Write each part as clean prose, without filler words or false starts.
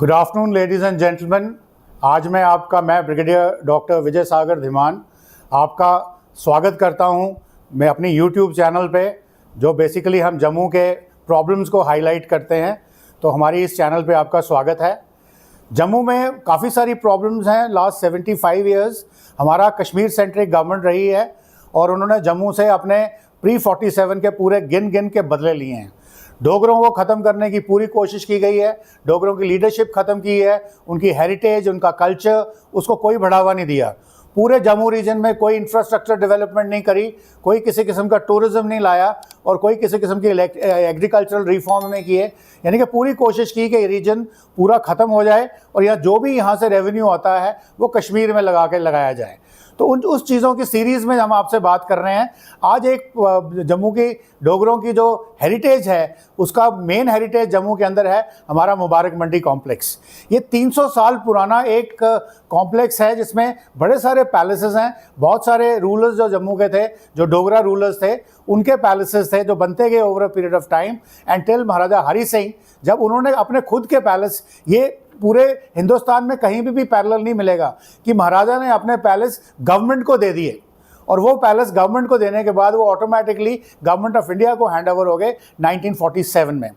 Good afternoon ladies and gentleman. आज मैं brigadier doctor विजय सागर धीमान आपका स्वागत करता हूं मैं अपनी यूट्यूब चैनल पे, जो बेसिकली हम जम्मू के प्रॉब्लम्स को हाईलाइट करते हैं। तो हमारी इस चैनल पे आपका स्वागत है। जम्मू में काफ़ी सारी प्रॉब्लम्स हैं। लास्ट 75 ईयर्स हमारा कश्मीर सेंट्रिक गवर्नमेंट रही है और उन्होंने जम्मू से अपने प्री-47 के पूरे गिन के बदले लिए हैं। डोगरों को ख़त्म करने की पूरी कोशिश की गई है, डोगरों की लीडरशिप ख़त्म की है, उनकी हेरिटेज, उनका कल्चर, उसको कोई बढ़ावा नहीं दिया। पूरे जम्मू रीजन में कोई इंफ्रास्ट्रक्चर डेवलपमेंट नहीं करी, कोई किसी किस्म का टूरिज़्म नहीं लाया और कोई किसी किस्म की एग्रीकल्चरल रिफॉर्म नहीं किए। यानी कि पूरी कोशिश की कि ये रीजन पूरा ख़त्म हो जाए और या जो भी यहाँ से रेवेन्यू आता है वो कश्मीर में लगाया जाए। तो उस चीज़ों की सीरीज़ में हम आपसे बात कर रहे हैं। आज एक जम्मू की डोगरों की जो हेरिटेज है, उसका मेन हेरिटेज जम्मू के अंदर है हमारा मुबारक मंडी कॉम्प्लेक्स। ये 300 साल पुराना एक कॉम्प्लेक्स है जिसमें बड़े सारे पैलेसेस हैं। बहुत सारे रूलर्स जो जम्मू के थे, जो डोगरा रूलर्स थे, उनके पैलेसेस थे जो बनते गए over a period of time until Maharaja Hari Singh, जब उन्होंने अपने खुद के पैलेस, ये पूरे हिंदुस्तान में कहीं भी पैरेलल नहीं मिलेगा कि महाराजा ने अपने पैलेस गवर्नमेंट को दे दिए और वो पैलेस गवर्नमेंट को देने के बाद वो ऑटोमेटिकली गवर्नमेंट ऑफ इंडिया को हैंड ओवर हो गए 1947 में।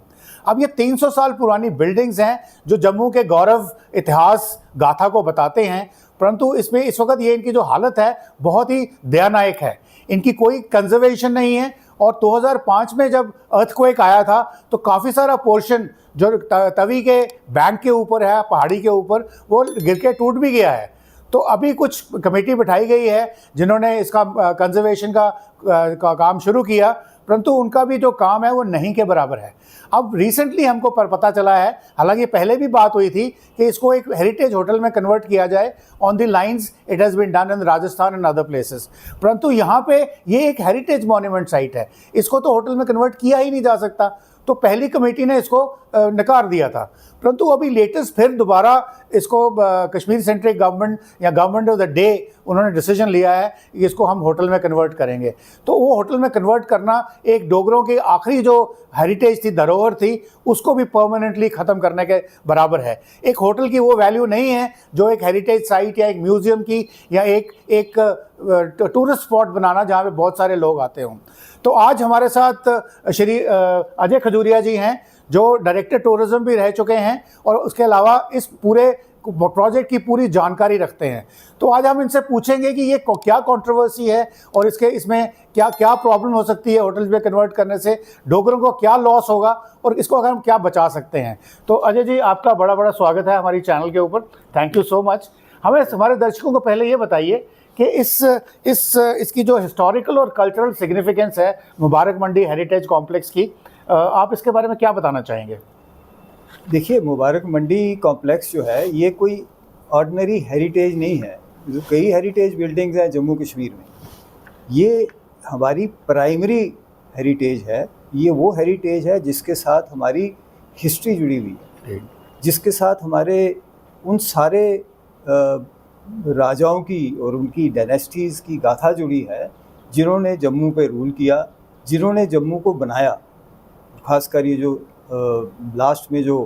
अब ये 300 साल पुरानी बिल्डिंग्स हैं जो जम्मू के गौरव, इतिहास, गाथा को बताते हैं, परंतु इसमें इस वक्त ये इनकी जो हालत है बहुत ही दयानायक है। इनकी कोई कंजर्वेशन नहीं है और 2005 में जब अर्थक्वेक आया था तो काफ़ी सारा पोर्शन जो तवी के बैंक के ऊपर है, पहाड़ी के ऊपर, वो गिर के टूट भी गया है। तो अभी कुछ कमेटी बिठाई गई है जिन्होंने इसका कंजर्वेशन का काम शुरू किया, परंतु उनका भी जो काम है वो नहीं के बराबर है। अब रिसेंटली हमको पता चला है, हालांकि पहले भी बात हुई थी, कि इसको एक हेरिटेज होटल में कन्वर्ट किया जाए on the lines it has been done in Rajasthan and other places. परंतु यहाँ पे ये एक हेरिटेज मॉन्यूमेंट साइट है, इसको तो होटल में कन्वर्ट किया ही नहीं जा सकता। तो पहली कमेटी ने इसको नकार दिया था, परंतु अभी लेटेस्ट फिर दोबारा इसको कश्मीर सेंट्रिक गवर्नमेंट या गवर्नमेंट ऑफ द डे उन्होंने डिसीजन लिया है कि इसको हम होटल में कन्वर्ट करेंगे। तो वो होटल में कन्वर्ट करना एक डोगरों की आखिरी जो हेरिटेज थी, धरोहर थी, उसको भी परमानेंटली ख़त्म करने के बराबर है। एक होटल की वो वैल्यू नहीं है जो एक हेरिटेज साइट या एक म्यूज़ियम की या एक टूरिस्ट स्पॉट बनाना जहाँ पे बहुत सारे लोग आते हों। तो आज हमारे साथ श्री अजय खजूरिया जी हैं जो डायरेक्टर टूरिज़्म भी रह चुके हैं और उसके अलावा इस पूरे प्रोजेक्ट की पूरी जानकारी रखते हैं। तो आज हम इनसे पूछेंगे कि ये क्या कंट्रोवर्सी है और इसमें क्या प्रॉब्लम हो सकती है होटल्स में कन्वर्ट करने से, डोगरों को क्या लॉस होगा और इसको अगर हम क्या बचा सकते हैं। तो अजय जी, आपका बड़ा बड़ा स्वागत है हमारी चैनल के ऊपर। Thank you so much. हमारे दर्शकों को पहले ये बताइए कि इसकी जो हिस्टोरिकल और कल्चरल सिग्निफिकेंस है मुबारक मंडी हेरिटेज कॉम्प्लेक्स की, आप इसके बारे में क्या बताना चाहेंगे? देखिए, मुबारक मंडी कॉम्प्लेक्स जो है ये कोई ऑर्डिनरी हेरिटेज नहीं है। जो कई हेरिटेज बिल्डिंग्स हैं जम्मू कश्मीर में, ये हमारी प्राइमरी हेरिटेज है। ये वो हेरिटेज है जिसके साथ हमारी हिस्ट्री जुड़ी हुई है, जिसके साथ हमारे उन सारे राजाओं की और उनकी डायनेस्टीज़ की गाथा जुड़ी है जिन्होंने जम्मू पे रूल किया, जिन्होंने जम्मू को बनाया। खासकर ये जो लास्ट में जो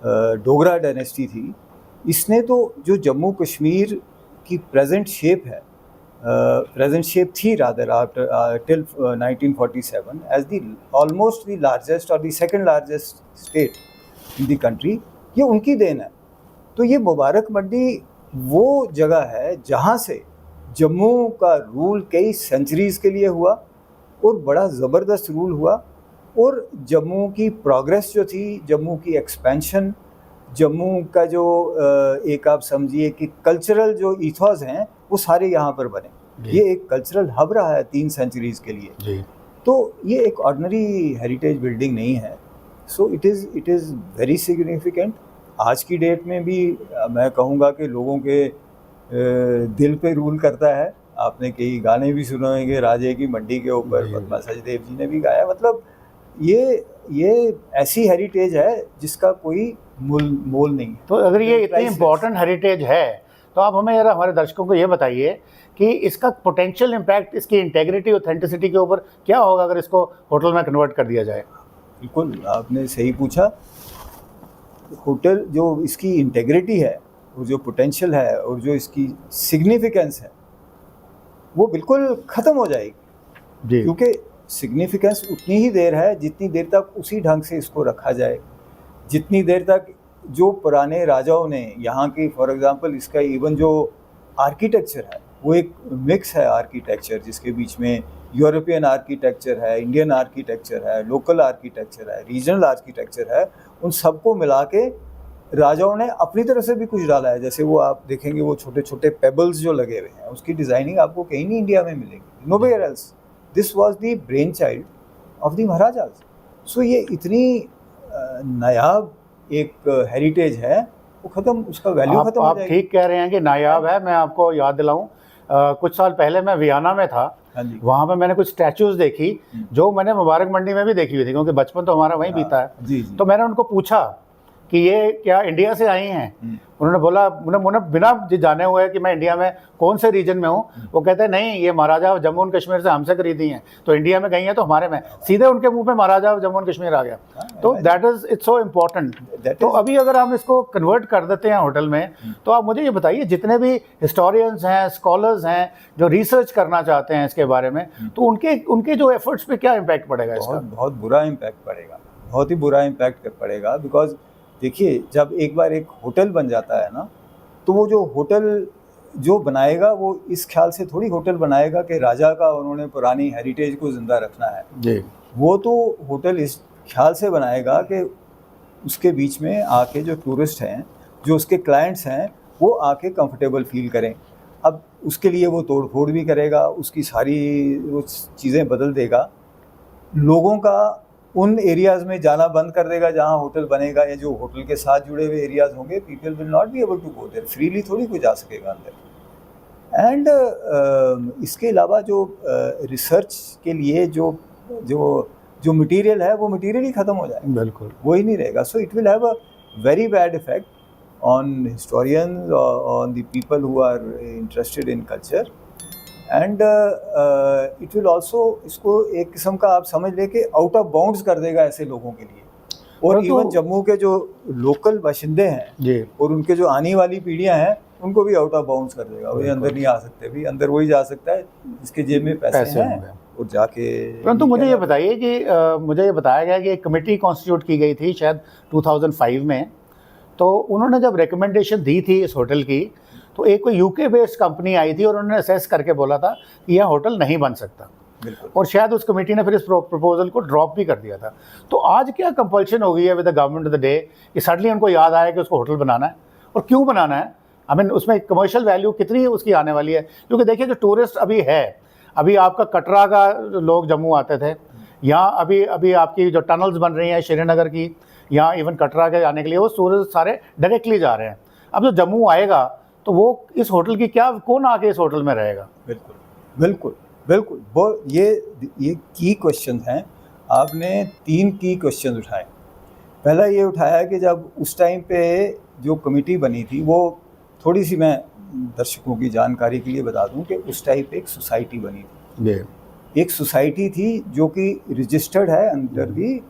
डोगरा डायनेस्टी थी, इसने तो जो जम्मू कश्मीर की प्रेजेंट शेप है, प्रेजेंट शेप थी rather after till 1947 as the almost the largest और the second largest state in the country, ये उनकी देन है। तो ये मुबारक मंडी वो जगह है जहाँ से जम्मू का रूल कई सेंचुरीज़ के लिए हुआ और बड़ा ज़बरदस्त रूल हुआ और जम्मू की प्रोग्रेस जो थी, जम्मू की एक्सपेंशन, जम्मू का जो एक आप समझिए कि कल्चरल जो ईथॉस हैं वो सारे यहाँ पर बने। ये एक कल्चरल हब रहा है 3 सेंचुरीज़ के लिए जी। तो ये एक ऑर्डिनरी हेरिटेज बिल्डिंग नहीं है। So it is very significant. आज की डेट में भी मैं कहूँगा कि लोगों के दिल पे रूल करता है। आपने कई गाने भी सुने होंगे राजे की मंडी के ऊपर, पद्मा सचदेव जी ने भी गाया। मतलब ये ऐसी हेरिटेज है जिसका कोई मोल नहीं है। तो अगर ये इतनी इम्पोर्टेंट हेरिटेज है तो आप हमें यार हमारे दर्शकों को ये बताइए कि इसका पोटेंशियल इम्पैक्ट, इसकी इंटेग्रिटी, ऑथेंटिसिटी के ऊपर क्या होगा अगर इसको होटल में कन्वर्ट कर दिया जाए। बिल्कुल, आपने सही पूछा। होटल जो इसकी इंटेग्रिटी है और जो पोटेंशियल है और जो इसकी सिग्निफिकेंस है वो बिल्कुल ख़त्म हो जाएगी। जी क्योंकि सिग्निफिकेंस उतनी ही देर है जितनी देर तक उसी ढंग से इसको रखा जाए, जितनी देर तक जो पुराने राजाओं ने यहाँ की, फॉर एग्जांपल इसका इवन जो आर्किटेक्चर है वो एक मिक्स है आर्किटेक्चर, जिसके बीच में यूरोपियन आर्किटेक्चर है, इंडियन आर्किटेक्चर है, लोकल आर्किटेक्चर है, रीजनल आर्किटेक्चर है, उन सबको मिला के राजाओं ने अपनी तरफ से भी कुछ डाला है। जैसे वो आप देखेंगे वो छोटे छोटे पेबल्स जो लगे हुए हैं, उसकी डिज़ाइनिंग आपको कहीं नहीं इंडिया में मिलेगी, nowhere else. This was the brain child of the maharajas. So ये इतनी नायाब एक हेरिटेज है, वो खत्म, उसका वैल्यू खत्म हो आप जाएगी। ठीक कह रहे हैं कि नायाब है। मैं आपको याद दिलाऊं, कुछ साल पहले मैं वियना में था, हाँ जी। वहाँ पे मैंने कुछ स्टैचूज देखी जो मैंने मुबारक मंडी में भी देखी हुई थी, क्योंकि बचपन तो हमारा वहीं बीता है। जी जी। तो मैंने उनको पूछा कि ये क्या इंडिया से आई हैं? उन्होंने बोला, उन्होंने बिना जाने हुए कि मैं इंडिया में कौन से रीजन में हूँ, वो कहते हैं नहीं, ये महाराजा जम्मू एंड कश्मीर से हमसे खरीदी हैं, तो इंडिया में गई हैं तो हमारे में। सीधे उनके मुंह पे महाराजा जम्मू एंड कश्मीर आ गया। तो that is it's so important. तो अभी अगर हम इसको कन्वर्ट कर देते हैं होटल में, तो आप मुझे ये बताइए, जितने भी हिस्टोरियंस हैं, स्कॉलर्स हैं, जो रिसर्च करना चाहते हैं इसके बारे में, तो उनके जो एफर्ट्स पे क्या इम्पैक्ट पड़ेगा इसका? बहुत बुरा इम्पैक्ट पड़ेगा, बहुत ही बुरा इम्पैक्ट पड़ेगा। बिकॉज देखिए, जब एक बार एक होटल बन जाता है ना, तो वो जो होटल जो बनाएगा वो इस ख्याल से थोड़ी होटल बनाएगा कि राजा का उन्होंने पुरानी हेरिटेज को ज़िंदा रखना है जी। वो तो होटल इस ख्याल से बनाएगा कि उसके बीच में आके जो टूरिस्ट हैं, जो उसके क्लाइंट्स हैं, वो आके कंफर्टेबल फील करें। अब उसके लिए वो तोड़ फोड़ भी करेगा, उसकी सारी वो चीज़ें बदल देगा, लोगों का उन एरियाज़ में जाना बंद कर देगा जहाँ होटल बनेगा, या जो होटल के साथ जुड़े हुए एरियाज़ होंगे, people will not be able to go there, freely थोड़ी कोई जा सकेगा अंदर। एंड इसके अलावा जो रिसर्च के लिए जो जो जो मटेरियल है, वो मटेरियल ही ख़त्म हो जाएगा, बिल्कुल वो ही नहीं रहेगा। So it will have a very bad effect on historians, on the people who are interested in culture, and it will also, इसको एक किस्म का आप समझ लें कि आउट ऑफ बाउंड्स कर देगा ऐसे लोगों के लिए। और इवन जम्मू के जो लोकल बाशिंदे हैं जी, और उनके जो आने वाली पीढ़ियां हैं, उनको भी आउट ऑफ बाउंड्स कर देगा। वो अंदर नहीं आ सकते, भी अंदर वही जा सकता है जिसके जेब में पैसे हैं और जाके। परंतु मुझे ये बताइए कि मुझे ये बताया गया कि एक कमेटी कॉन्स्टिट्यूट की गई थी शायद 2005 में, तो उन्होंने जब रिकमेंडेशन दी थी इस होटल की, तो एक कोई यूके बेस्ड कंपनी आई थी और उन्होंने असेस करके बोला था कि यह होटल नहीं बन सकता, और शायद उस कमेटी ने फिर इस प्रपोजल को ड्रॉप भी कर दिया था। तो आज क्या कंपल्शन हो गई है with the government of the day कि सडनली उनको याद आया कि उसको होटल बनाना है, और क्यों बनाना है? आई मीन उसमें कमर्शियल वैल्यू कितनी उसकी आने वाली है? क्योंकि देखिए, जो टूरिस्ट अभी है, अभी आपका कटरा का लोग जम्मू आते थे, यहाँ अभी आपकी जो टनल्स बन रही हैं श्रीनगर की, यहाँ इवन कटरा के आने के लिए वो टूरिस्ट सारे डायरेक्टली जा रहे हैं। अब जो जम्मू आएगा तो वो इस होटल की क्या, कौन आके इस होटल में रहेगा? बिल्कुल बिल्कुल बिल्कुल, वो ये की क्वेश्चन हैं। आपने 3 की क्वेश्चन उठाए। पहला ये उठाया कि जब उस टाइम पे जो कमेटी बनी थी, वो थोड़ी सी मैं दर्शकों की जानकारी के लिए बता दूं कि उस टाइम पे एक सोसाइटी बनी थी। एक सोसाइटी थी जो कि रजिस्टर्ड है under the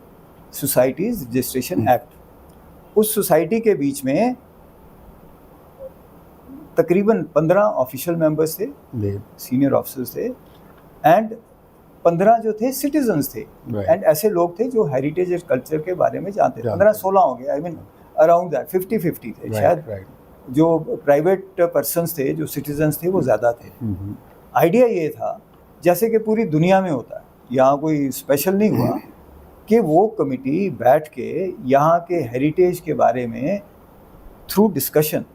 societies registration act. उस सोसाइटी के बीच में तकरीबन 15 ऑफिशियल मेंबर्स थे, सीनियर ऑफिसर्स थे, एंड 15 जो थे सिटीजन्स थे, एंड ऐसे लोग थे जो हेरिटेज और कल्चर के बारे में जानते थे। 15-16 हो गए, आई मीन अराउंड दैट 50-50 थे शायद। जो प्राइवेट पर्सन्स थे, जो सिटीजन्स थे, वो ज़्यादा थे। आइडिया ये था, जैसे कि पूरी दुनिया में होता है, यहाँ कोई स्पेशल नहीं हुआ, कि वो कमेटी बैठ के यहाँ के हेरिटेज के बारे में through discussion,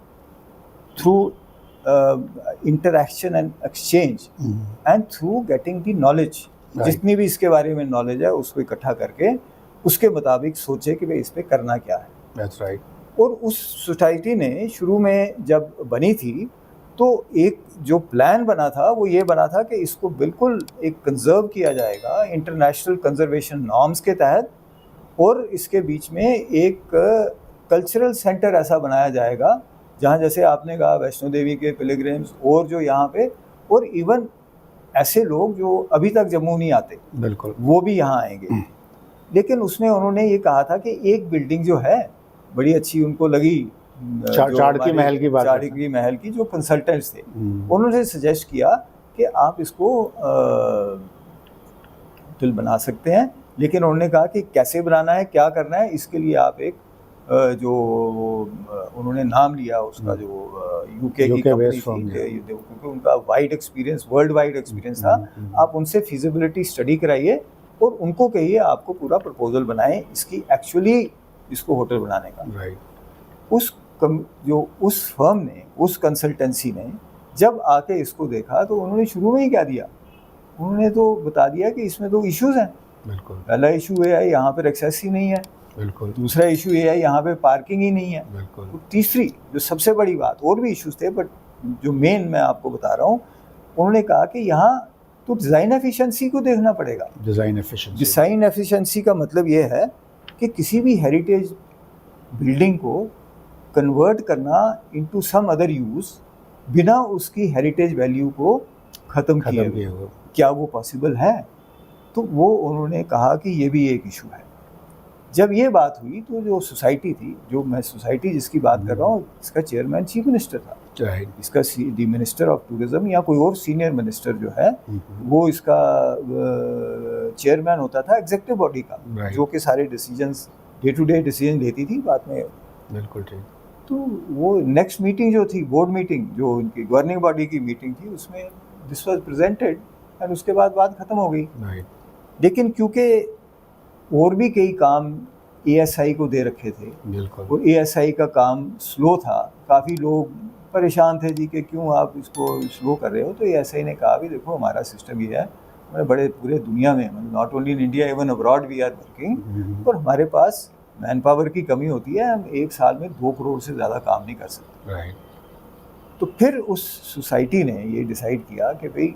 through interaction and exchange, and through getting the knowledge, जितनी भी इसके बारे में नॉलेज है उसको इकट्ठा करके उसके मुताबिक सोचे कि भाई इस पे करना क्या है। That's right. और उस सोसाइटी ने शुरू में जब बनी थी, तो एक जो प्लान बना था वो ये बना था कि इसको बिल्कुल एक कंजर्व किया जाएगा इंटरनेशनल कंजर्वेशन नॉर्म्स के तहत, और इसके बीच में एक कल्चरल सेंटर ऐसा बनाया जाएगा जहाँ, जैसे आपने कहा, वैष्णो देवी के पिलग्रिम्स और जो यहाँ पे, और इवन ऐसे लोग जो अभी तक जम्मू नहीं आते, बिल्कुल, वो भी यहाँ आएंगे। लेकिन उसमें उन्होंने ये कहा था कि एक बिल्डिंग जो है बड़ी अच्छी उनको लगी। चाणक्य महल की बात करते हैं। चाणक्य महल की जो कंसल्टेंट्स थे, उन्होंने सजेस्ट किया कि आप इसको होटल बना सकते हैं, लेकिन उन्होंने कहा कि कैसे बनाना है, क्या करना है, इसके लिए आप एक जो उन्होंने नाम लिया उसका जो यूके की कंपनी थी, क्योंकि उनका wide experience, world wide experience था, आप उनसे फिजिबिलिटी स्टडी कराइए और उनको कहिए आपको पूरा प्रपोजल बनाएं इसकी, एक्चुअली इसको होटल बनाने का। उस फर्म ने, उस कंसल्टेंसी ने जब आके इसको देखा तो उन्होंने शुरू में ही क्या दिया, उन्होंने तो बता दिया कि इसमें तो इश्यूज हैं। बिल्कुल। पहला इशू ये है यहाँ पर एक्सेस ही नहीं है। बिल्कुल। दूसरा इशू ये है यहाँ पे पार्किंग ही नहीं है। बिल्कुल। तो तीसरी जो सबसे बड़ी बात, और भी इश्यूज थे बट जो मेन मैं आपको बता रहा हूँ, उन्होंने कहा कि यहाँ तो डिज़ाइन एफिशिएंसी को देखना पड़ेगा। डिज़ाइन एफिशिएंसी का मतलब ये है कि किसी भी हेरिटेज बिल्डिंग को कन्वर्ट करना इनटू सम अदर यूज बिना उसकी हेरिटेज वैल्यू को ख़त्म किए हुए, क्या वो पॉसिबल है? तो वो उन्होंने कहा कि ये भी एक इशू है। जब ये बात हुई तो जो सोसाइटी थी, जो मैं सोसाइटी जिसकी बात कर रहा हूँ, इसका चेयरमैन चीफ मिनिस्टर था, इसका द मिनिस्टर ऑफ टूरिज्म या कोई और सीनियर मिनिस्टर जो है वो इसका चेयरमैन होता था एग्जीक्यूटिव बॉडी का, जो कि सारे decisions, day to day decision लेती थी बाद में। बिल्कुल ठीक। तो वो नेक्स्ट मीटिंग जो थी, बोर्ड मीटिंग, जो उनकी गवर्निंग बॉडी की मीटिंग थी, उसमें दिस वाज प्रेजेंटेड एंड उसके बाद बात खत्म हो गई। लेकिन क्योंकि और भी कई काम एएसआई को दे रखे थे, और एएसआई का काम स्लो था, काफ़ी लोग परेशान थे जी कि क्यों आप इसको स्लो कर रहे हो। तो एएसआई ने कहा भी देखो हमारा सिस्टम ये है, हमारे बड़े पूरे दुनिया में, मतलब not only in India, even abroad we are working, और हमारे पास मैन पावर की कमी होती है, हम एक साल में 2 करोड़ से ज़्यादा काम नहीं कर सकते। तो फिर उस सोसाइटी ने ये डिसाइड किया कि भाई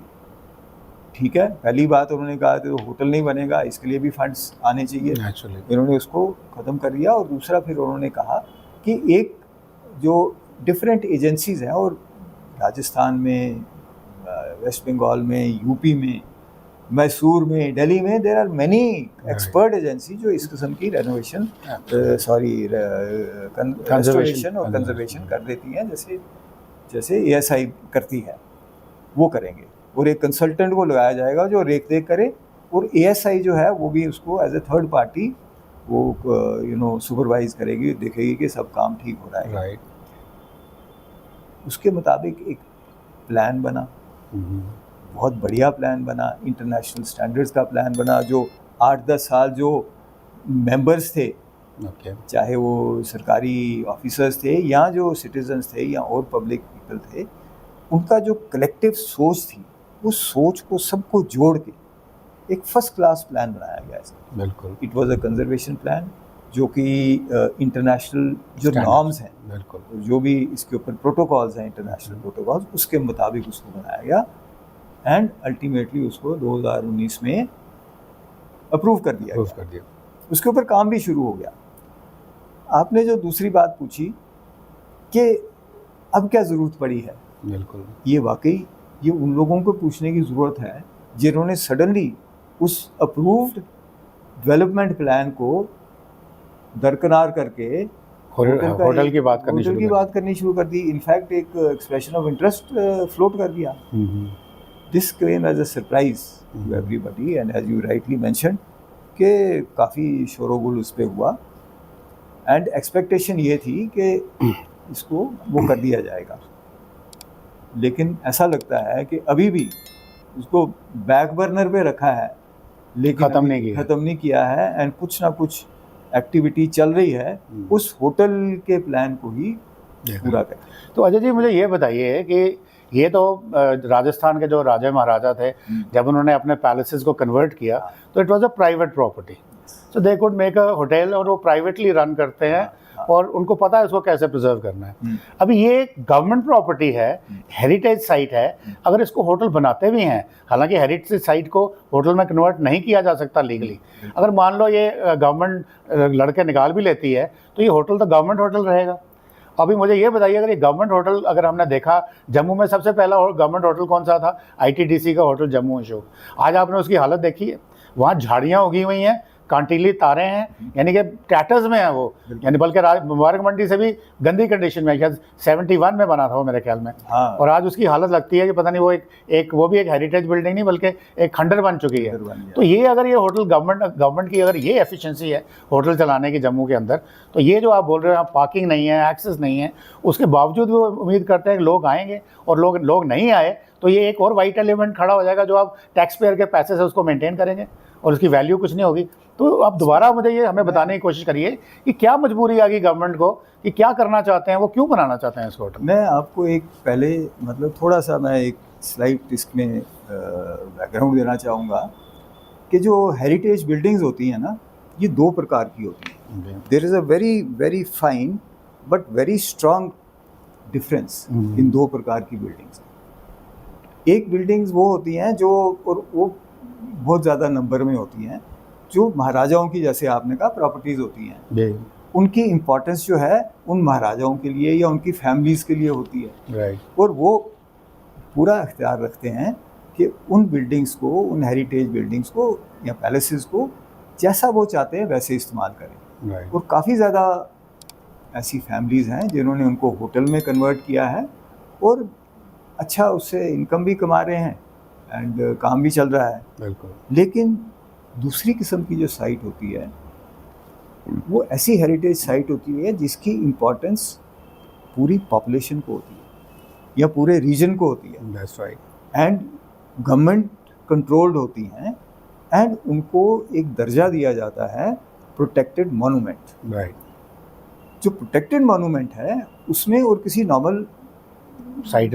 ठीक है, पहली बात उन्होंने कहा तो होटल नहीं बनेगा, इसके लिए भी फंड्स आने चाहिए, इन्होंने उसको ख़त्म कर दिया। और दूसरा फिर उन्होंने कहा कि एक जो डिफरेंट एजेंसीज़ हैं, और राजस्थान में, वेस्ट बंगाल में, यूपी में, मैसूर में, दिल्ली में, there are many expert agency जो इस किस्म की रेनोवेशन, कंजर्वेशन और कंजर्वेशन कर देती हैं, जैसे एएसआई करती है, वो करेंगे। और एक कंसल्टेंट को लगाया जाएगा जो रेख करे, और एएसआई जो है वो भी उसको एज ए थर्ड पार्टी वो सुपरवाइज करेगी, देखेगी कि सब काम ठीक हो रहा है। उसके मुताबिक एक प्लान बना, बहुत बढ़िया प्लान बना, इंटरनेशनल स्टैंडर्ड्स का प्लान बना, जो 8-10 साल जो मेंबर्स थे, चाहे वो सरकारी ऑफिसर्स थे या जो सिटीजन्स थे या और पब्लिक पीपल थे, उनका जो कलेक्टिव सोच थी, उस सोच को सबको जोड़ के एक फर्स्ट क्लास प्लान बनाया गया है। बिल्कुल। It was a conservation plan जो कि इंटरनेशनल जो नॉर्म्स हैं, बिल्कुल, जो भी इसके ऊपर प्रोटोकॉल्स हैं, इंटरनेशनल प्रोटोकॉल्स, उसके मुताबिक उसको बनाया गया एंड अल्टीमेटली उसको 2019 में अप्रूव कर दिया गया। उसके ऊपर काम भी शुरू हो गया। आपने जो दूसरी बात पूछी कि अब क्या ज़रूरत पड़ी है, बिल्कुल, ये वाकई ये उन लोगों को पूछने की ज़रूरत है जिन्होंने सडनली उस अप्रूव्ड डेवलपमेंट प्लान को दरकिनार करके होटल की बात करनी शुरू कर दी। इनफैक्ट एक एक्सप्रेशन ऑफ इंटरेस्ट फ्लोट कर दिया। This came as a surprise to everybody and as you rightly mention कि काफ़ी शोरगुल उस पर हुआ एंड एक्सपेक्टेशन ये थी कि इसको वो कर दिया जाएगा। लेकिन ऐसा लगता है कि अभी भी उसको बैक बर्नर पे रखा है, लेकिन ख़त्म नहीं किया है एंड कुछ ना कुछ एक्टिविटी चल रही है उस होटल के प्लान को ही पूरा करें। तो अजय जी मुझे ये बताइए कि ये तो राजस्थान के जो राजा महाराजा थे, जब उन्होंने अपने पैलेसेस को कन्वर्ट किया तो it was a private property, so they could make a hotel, और वो प्राइवेटली रन करते हैं और उनको पता है उसको कैसे प्रिजर्व करना है। अभी ये गवर्नमेंट प्रॉपर्टी है, हेरिटेज साइट है, अगर इसको होटल बनाते भी हैं, हालांकि हेरिटेज साइट को होटल में कन्वर्ट नहीं किया जा सकता लीगली, अगर मान लो ये गवर्नमेंट लड़के निकाल भी लेती है तो ये होटल तो गवर्नमेंट होटल रहेगा। अभी मुझे ये बताइए, अगर ये गवर्नमेंट होटल, अगर हमने देखा जम्मू में सबसे पहला गवर्नमेंट होटल कौन सा था, ITDC का होटल जम्मू अशोक, आज आपने उसकी हालत देखी है, वहाँ झाड़ियाँ उगी हुई हैं, कांटीली तारें हैं, यानी कि टैटर्स में है वो, यानी बल्कि मुबारक मंडी से भी गंदी कंडीशन में है। शायद 71 में बना था वो मेरे ख्याल में। हाँ। और आज उसकी हालत लगती है कि पता नहीं वो एक वो भी एक हेरिटेज बिल्डिंग नहीं बल्कि एक खंडर बन चुकी है। तो ये अगर ये होटल गवर्नमेंट की अगर ये एफिशिएंसी है होटल चलाने की जम्मू के अंदर, तो ये जो आप बोल रहे हो पार्किंग नहीं है, एक्सेस नहीं है, उसके बावजूद वो उम्मीद करते हैं कि लोग आएंगे, और लोग नहीं आए तो ये एक और वाइट एलिमेंट खड़ा हो जाएगा जो आप टैक्स पेयर के पैसे से उसको मेंटेन करेंगे और उसकी वैल्यू कुछ नहीं होगी। तो आप दोबारा मुझे ये हमें बताने की कोशिश करिए कि क्या मजबूरी आ गई गवर्नमेंट को, कि क्या करना चाहते हैं वो, क्यों बनाना चाहते हैं इस होटल। मैं आपको एक पहले मतलब थोड़ा सा मैं एक स्लाइड इसमें बैकग्राउंड देना चाहूँगा कि जो हेरिटेज बिल्डिंग्स होती हैं ना, ये दो प्रकार की होती हैं। There is a very very fine but very strong difference in दो प्रकार की बिल्डिंग्स। एक बिल्डिंग्स वो होती हैं जो, और वो बहुत ज़्यादा नंबर में होती हैं, जो महाराजाओं की, जैसे आपने कहा, प्रॉपर्टीज़ होती हैं। उनकी इम्पोर्टेंस जो है उन महाराजाओं के लिए या उनकी फैमिलीज़ के लिए होती है। और वो पूरा इख्तियार रखते हैं कि उन बिल्डिंग्स को, उन हेरिटेज बिल्डिंग्स को या पैलेसेस को जैसा वो चाहते हैं वैसे इस्तेमाल करें। और काफ़ी ज़्यादा ऐसी फैमिलीज़ हैं जिन्होंने उनको होटल में कन्वर्ट किया है और अच्छा उससे इनकम भी कमा रहे हैं एंड काम भी चल रहा है। बिल्कुल। लेकिन दूसरी किस्म की जो साइट होती है वो ऐसी हेरिटेज साइट होती है जिसकी इम्पोर्टेंस पूरी पॉपुलेशन को होती है या पूरे रीजन को होती है। That's right. And government controlled होती हैं एंड उनको एक दर्जा दिया जाता है प्रोटेक्टेड मॉन्यूमेंट। Right. जो प्रोटेक्टेड मॉन्यूमेंट है उसमें और किसी नॉर्मल साइट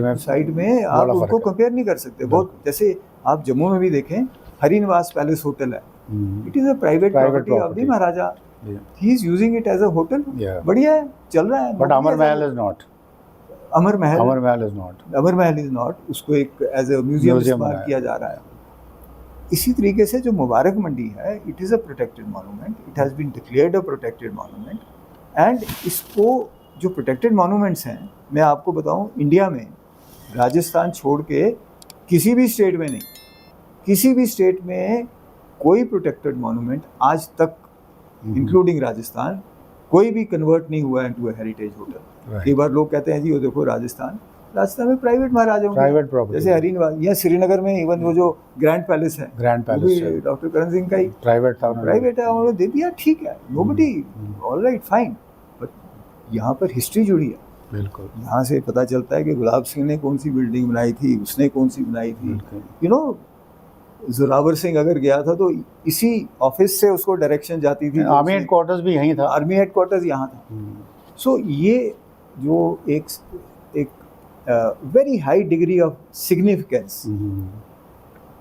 में आप उनको कंपेयर नहीं कर सकते। बहुत, जैसे आप जम्मू में भी देखें, हरिनिवास पैलेस होटल है, it is a private property of the maharaja, he is using it as a hotel. बढ़िया है, चल रहा है। But Amar Mahal is not. Amar Mahal is not, उसको एक एज अ म्यूजियम इस्तेमाल किया जा रहा है। इसी तरीके से जो मुबारक मंडी है, it is a protected monument, it has been declared a protected monument. And इसको, जो प्रोटेक्टेड मॉन्यूमेंट्स हैं, मैं आपको बताऊं, इंडिया में राजस्थान छोड़ के किसी भी स्टेट में नहीं, किसी भी स्टेट में कोई प्रोटेक्टेड मॉन्यूमेंट आज तक, इंक्लूडिंग राजस्थान, कोई भी कन्वर्ट नहीं हुआ इनटू अ हेरिटेज होटल। कई बार लोग कहते हैं जी वो देखो राजस्थान में प्राइवेट महाराजाओं की, जैसे हरिनिवास या श्रीनगर में इवन वो जो ग्रैंड पैलेस है, डॉक्टर करण सिंह का ही प्राइवेट है, उन्होंने दे दिया, ठीक है, नोबडी, ऑलराइट, फाइन। बट यहाँ पर हिस्ट्री जुड़ी है। बिल्कुल। यहाँ से पता चलता है कि गुलाब सिंह ने कौन सी बिल्डिंग बनाई थी, उसने कौन सी बनाई थी। यू नो, जोरावर सिंह अगर गया था तो इसी ऑफिस से उसको डायरेक्शन जाती थी। आर्मी हेडक्वार्टर्स भी यहीं था। आर्मी हेडक्वार्टर्स यहाँ था। सो ये जो एक very high degree of significance,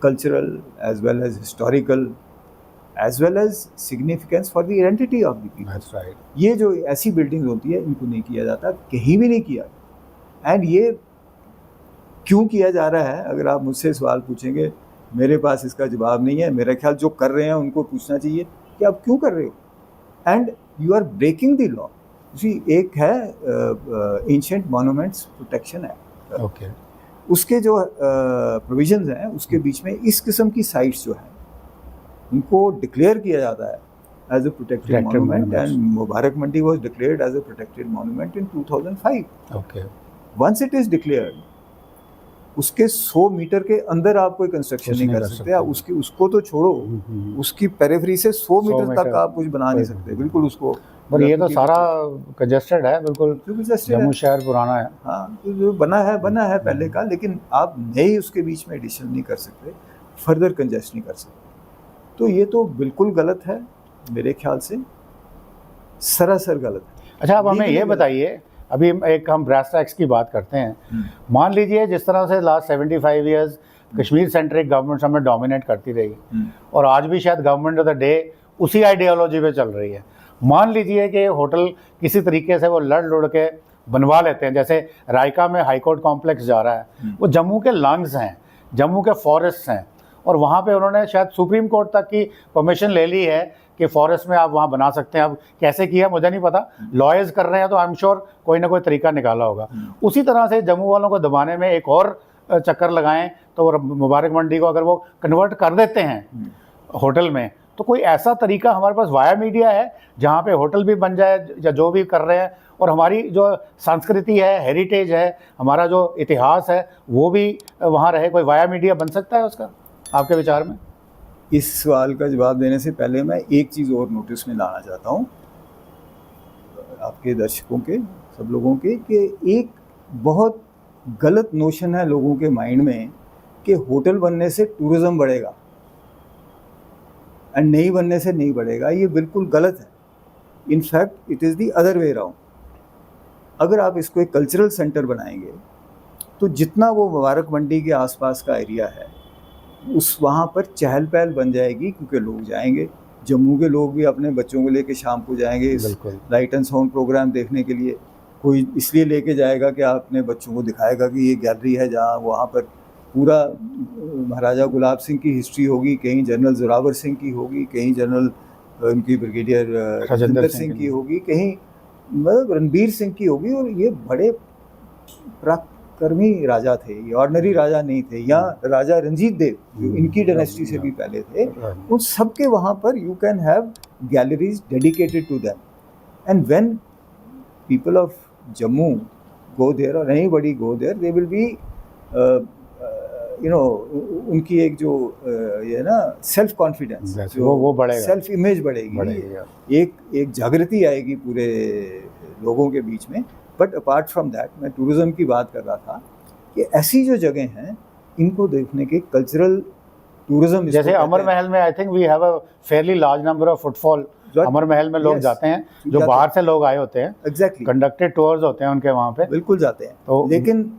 cultural as well as historical as well as significance for the identity of the people. ये जो ऐसी बिल्डिंग होती है, इनको नहीं किया जाता, कहीं भी नहीं किया। एंड ये क्यों किया जा रहा है, अगर आप मुझसे सवाल पूछेंगे, मेरे पास इसका जवाब नहीं है। मेरा ख्याल जो कर रहे हैं उनको पूछना चाहिए कि आप क्यों कर रहे हो, and you are breaking the law. जी, एक है ancient monuments protection act, okay, उसके जो प्रोविजंस हैं, उसके बीच में इस किस्म की साइट्स जो हैं उनको डिक्लेयर किया जाता है as a protected monument. And Mubarak Mandi was declared as a protected monument in 2005। Okay, once it is declared, उसके 100 मीटर के अंदर आप कोई कंस्ट्रक्शन नहीं कर सकते। आप उसको तो छोड़ो, उसकी पेरिफेरी से 100 मीटर तक आप कुछ बना नहीं सकते। बिल्कुल उसको, पर ये तो सारा कंजेस्टेड है, बिल्कुल जम्मू शहर पुराना है। हाँ, तो जो बना है पहले का, लेकिन आप नए उसके बीच में एडिशन नहीं कर सकते, फर्दर कंजेस्ट नहीं कर सकते। तो ये तो बिल्कुल गलत है मेरे ख्याल से, सरासर गलत है। अच्छा, अब हमें ये बताइए, अभी एक हम ब्रास टैक्स की बात करते हैं। मान लीजिए जिस तरह से last 75 years Kashmir centric government हमें डोमिनेट करती रही, और आज भी शायद गवर्नमेंट ऑफ द डे उसी आइडियोलॉजी पे चल रही है। मान लीजिए कि होटल किसी तरीके से वो लड़ के बनवा लेते हैं, जैसे रायका में हाईकोर्ट कॉम्प्लेक्स जा रहा है, वो जम्मू के लंग्स हैं, जम्मू के फॉरेस्ट हैं, और वहाँ पे उन्होंने शायद सुप्रीम कोर्ट तक की परमिशन ले ली है कि फॉरेस्ट में आप वहाँ बना सकते हैं। अब कैसे किया मुझे नहीं पता, लॉयर्स कर रहे हैं तो आई एम श्योर कोई ना कोई तरीका निकाला होगा। उसी तरह से जम्मू वालों को दबाने में एक और चक्कर लगाएं तो मुबारक मंडी को अगर वो कन्वर्ट कर देते हैं होटल में, तो कोई ऐसा तरीका हमारे पास वाया मीडिया है जहाँ पे होटल भी बन जाए या जो भी कर रहे हैं, और हमारी जो संस्कृति है, हेरिटेज है, हमारा जो इतिहास है, वो भी वहाँ रहे? कोई वाया मीडिया बन सकता है उसका, आपके विचार में? इस सवाल का जवाब देने से पहले मैं एक चीज़ और नोटिस में लाना चाहता हूँ आपके दर्शकों के, सब लोगों के, कि एक बहुत गलत नोशन है लोगों के माइंड में कि होटल बनने से टूरिज्म बढ़ेगा एंड नहीं बनने से नहीं बढ़ेगा। ये बिल्कुल गलत है। In fact it is the other way round. अगर आप इसको एक कल्चरल सेंटर बनाएंगे तो जितना वो मुबारक मंडी के आसपास का एरिया है उस वहाँ पर चहल पहल बन जाएगी, क्योंकि लोग जाएंगे। जम्मू के लोग भी अपने बच्चों को लेके शाम को जाएंगे इस लाइट एंड साउंड प्रोग्राम देखने के लिए। कोई इसलिए लेके जाएगा कि अपने बच्चों को दिखाएगा कि ये गैलरी है जहाँ वहाँ पर पूरा महाराजा गुलाब सिंह की हिस्ट्री होगी, कहीं जनरल जोरावर सिंह की होगी, कहीं जनरल उनकी ब्रिगेडियर राजेंद्र सिंह की होगी, कहीं मतलब रणबीर सिंह की होगी। और ये बड़े पराक्रमी राजा थे, ये ऑर्डिनरी राजा नहीं थे। यहाँ राजा रंजीत देव जो इनकी डायनेस्टी से भी पहले थे, उन सबके वहाँ पर you can have galleries dedicated to them. And when people of Jammu go there or anybody go there, they will be उनकी एक जो ये ना सेल्फ कॉन्फिडेंस, वो बढ़ेगा, सेल्फ इमेज बढ़ेगी, एक जागृति आएगी पूरे लोगों के बीच में। बट अपार्ट फ्रॉम दैट, मैं टूरिज्म की बात कर रहा था कि ऐसी जो जगह हैं इनको देखने के कल्चरल टूरिज्म, जैसे अमर महल में I think we have a fairly large number of footfall. Amar Mahal में लोग जाते हैं, जो बाहर से लोग आए होते हैं, एग्जैक्टली कंडक्टेड टूर्स होते हैं उनके वहाँ पे, बिल्कुल जाते हैं। तो लेकिन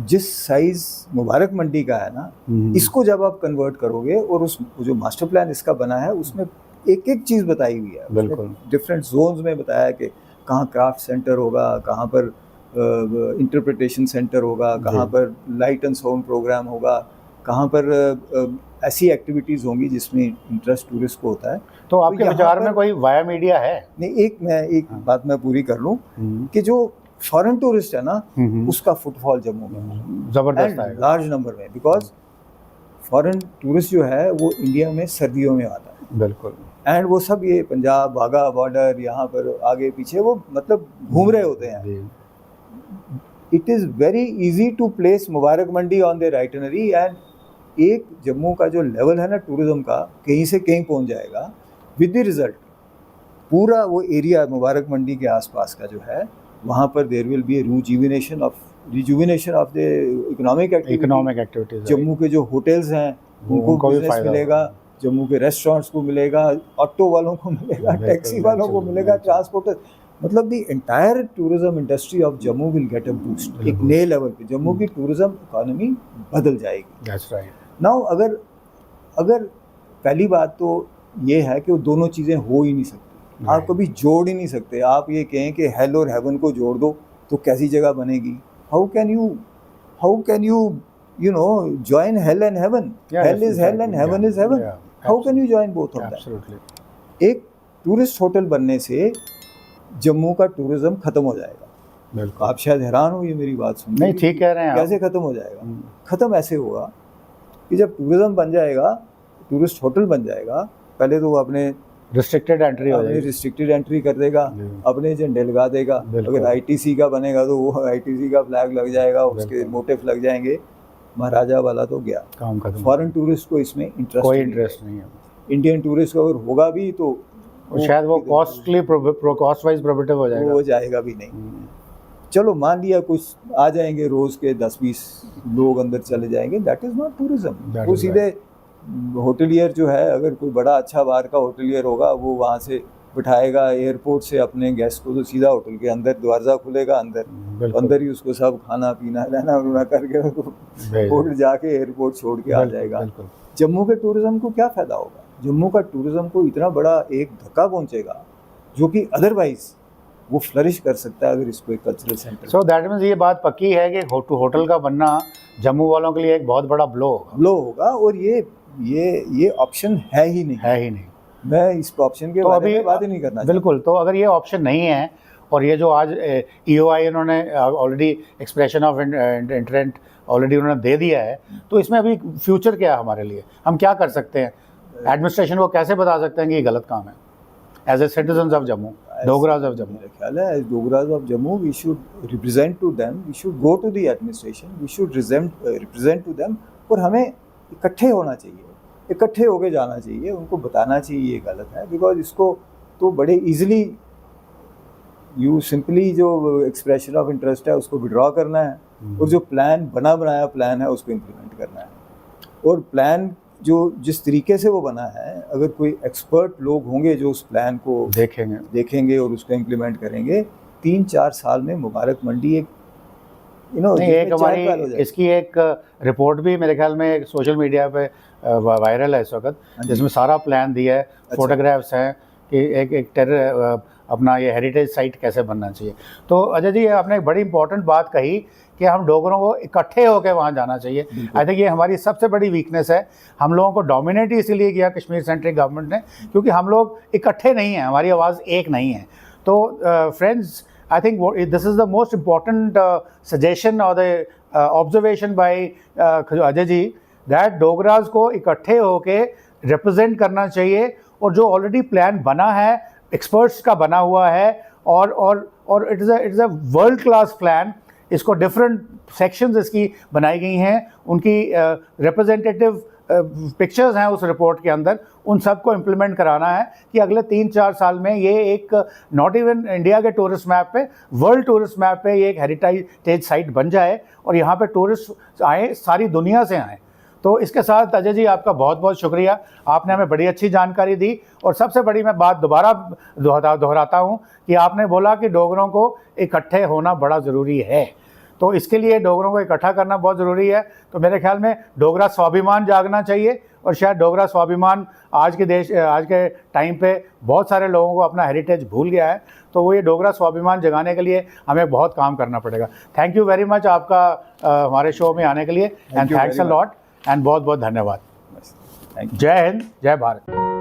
जिस साइज मुबारक मंडी का है ना, इसको जब आप कन्वर्ट करोगे और उस जो मास्टर प्लान इसका बना है उसमें एक एक चीज़ बताई हुई है, बिल्कुल डिफरेंट जोन्स में बताया है कि कहाँ क्राफ्ट सेंटर होगा, कहाँ पर इंटरप्रिटेशन सेंटर होगा, कहाँ पर लाइट एंड साउंड प्रोग्राम होगा, कहाँ पर ऐसी एक्टिविटीज़ होंगी जिसमें इंटरेस्ट टूरिस्ट को होता है। तो आपके विचार में कोई वाया मीडिया है? नहीं, एक बात मैं पूरी कर लूँ कि जो फॉरेन टूरिस्ट है ना, उसका फुटफॉल जम्मू में जबरदस्त है, लार्ज नंबर में, बिकॉज फॉरेन टूरिस्ट जो है वो इंडिया में सर्दियों में आता है। बिल्कुल। एंड वो सब ये पंजाब वाघा बॉर्डर यहाँ पर आगे पीछे वो मतलब घूम रहे होते हैं। It is very easy to place Mubarak Mandi on their itinerary, and एक जम्मू का जो लेवल है ना टूरिज्म का, कहीं से कहीं पहुँच जाएगा विद द रिजल्ट। पूरा वो एरिया मुबारक मंडी के आसपास का जो है वहाँ पर there will be rejuvenation of the economic activities. Jammu के जो होटल्स हैं उनको बिजनेस मिलेगा, जम्मू के रेस्टोरेंट्स को मिलेगा, ऑटो वालों को मिलेगा, टैक्सी वालों को मिलेगा, ट्रांसपोर्टर, मतलब the entire tourism industry of Jammu will get a boost. एक नए लेवल पे जम्मू की टूरिज्म इकोनॉमी बदल जाएगी। That's right. नाउ अगर पहली बात तो ये है कि वो दोनों चीज़ें हो ही नहीं सकती, आप कभी जोड़ ही नहीं सकते। आप ये कहें कि हेल और हेवन को जोड़ दो तो कैसी जगह बनेगी? How can you join hell and heaven? Hell is hell and heaven is heaven. How can you join both of them? एक टूरिस्ट होटल बनने से जम्मू का टूरिज्म खत्म हो जाएगा। आप शायद हैरान हो ये मेरी बात सुन। नहीं, ठीक कह रहे हैं। कैसे खत्म हो जाएगा? खत्म ऐसे होगा कि जब टूरिज्म बन जाएगा, टूरिस्ट होटल बन जाएगा, पहले तो वो अपने रिस्ट्रिक्टेड एंट्री हो जाएगी, रिस्ट्रिक्टेड एंट्री कर देगा, अपने झंडे लगा देगा। अगर आईटीसी का बनेगा तो वो आईटीसी का फ्लैग लग जाएगा, उसके मोटिव लग जाएंगे। महाराजा वाला तो गया, काम खत्म। फॉरेन टूरिस्ट को इसमें कोई इंटरेस्ट नहीं है। इंडियन टूरिस्ट को अगर होगा भी तो शायद वो कॉस्ट वाइज प्रोहिबिटिव हो जाएगा, वो जाएगा भी नहीं। चलो मान लिया कुछ आ जाएंगे, रोज के 10-20 लोग अंदर चले जाएंगे, दैट इज नॉट टूरिज्म। वो सीधे होटलियर जो है, अगर कोई बड़ा अच्छा बाहर का होटलियर होगा, वो वहाँ से बिठाएगा एयरपोर्ट से अपने गेस्ट को, तो सीधा होटल के अंदर दरवाज़ा खुलेगा, अंदर ही उसको सब खाना पीना रहना रुना करके होटल जाके एयरपोर्ट छोड़ के आ जाएगा। जम्मू के टूरिज्म को क्या फ़ायदा होगा? जम्मू का टूरिज्म को इतना बड़ा एक धक्का पहुंचेगा जो कि अदरवाइज वो फ्लरिश कर सकता है अगर इसको एक cultural centre. So that means ये बात पक्की है कि होटल का बनना जम्मू वालों के लिए एक बहुत बड़ा ब्लो होगा। और ये ऑप्शन है ही नहीं। मैं इस ऑप्शन के बारे में बात ही नहीं करना। बिल्कुल। तो अगर ये ऑप्शन नहीं है और ये जो आज EOI इन्होंने already expression of intent already उन्होंने दे दिया है, तो इसमें अभी फ्यूचर क्या है हमारे लिए? हम क्या कर सकते हैं? एडमिनिस्ट्रेशन को कैसे बता सकते हैं कि ये गलत काम है as a citizen of Jammu, Dogras of Jammu? मेरा ख्याल है as Dogras of Jammu we should represent to them, we should go to the administration, we should represent to them, और हमें इकट्ठे होना चाहिए, इकट्ठे होके जाना चाहिए, उनको बताना चाहिए ये गलत है। बिकॉज इसको तो बड़े इजीली यू सिंपली जो एक्सप्रेशन ऑफ इंटरेस्ट है उसको विड्रॉ करना है, और जो प्लान बनाया प्लान है उसको इम्प्लीमेंट करना है। और प्लान जो जिस तरीके से वो बना है, अगर कोई एक्सपर्ट लोग होंगे जो उस प्लान को देखेंगे और उसको इम्प्लीमेंट करेंगे, 3-4 साल में मुबारक मंडी एक एक हमारी इसकी एक रिपोर्ट भी मेरे ख्याल में एक सोशल मीडिया पे वायरल है इस वक्त, जिसमें सारा प्लान दिया है, फोटोग्राफ्स हैं कि एक टेरर अपना ये हेरिटेज साइट कैसे बनना चाहिए। तो अजय जी आपने एक बड़ी इंपॉर्टेंट बात कही कि हम डोगरों को इकट्ठे होकर वहाँ जाना चाहिए। आई थिंक ये हमारी सबसे बड़ी वीकनेस है। हम लोगों को डोमिनेट इसीलिए किया कश्मीर सेंट्रल गवर्नमेंट ने क्योंकि हम लोग इकट्ठे नहीं हैं, हमारी आवाज़ एक नहीं है। तो friends, I think this is the most important suggestion or the observation by Ajay ji that Dogras को इकट्ठे होके रिप्रेजेंट करना चाहिए, और जो ऑलरेडी प्लान बना है, एक्सपर्ट्स का बना हुआ है, और it is a world class plan. इसको डिफरेंट सेक्शंस इसकी बनाई गई हैं, उनकी रिप्रेजेंटेटिव पिक्चर्स हैं उस रिपोर्ट के अंदर, उन सबको इम्प्लीमेंट कराना है कि अगले 3-4 साल में ये एक नॉट इवन इंडिया के टूरिस्ट मैप पे, वर्ल्ड टूरिस्ट मैप पे ये एक हेरिटेज साइट बन जाए और यहाँ पे टूरिस्ट आए, सारी दुनिया से आएँ। तो इसके साथ अजय जी आपका बहुत बहुत शुक्रिया, आपने हमें बड़ी अच्छी जानकारी दी। और सबसे बड़ी मैं बात दोबारा दोहराता हूँ कि आपने बोला कि डोगरों को इकट्ठे होना बड़ा ज़रूरी है, तो इसके लिए डोगरों को इकट्ठा करना बहुत ज़रूरी है। तो मेरे ख्याल में डोगरा स्वाभिमान जागना चाहिए, और शायद डोगरा स्वाभिमान आज के टाइम पे बहुत सारे लोगों को अपना हेरिटेज भूल गया है, तो वो ये डोगरा स्वाभिमान जगाने के लिए हमें बहुत काम करना पड़ेगा। थैंक यू वेरी मच आपका हमारे शो में आने के लिए, and thanks a lot, and बहुत बहुत धन्यवाद। जय हिंद, जय भारत।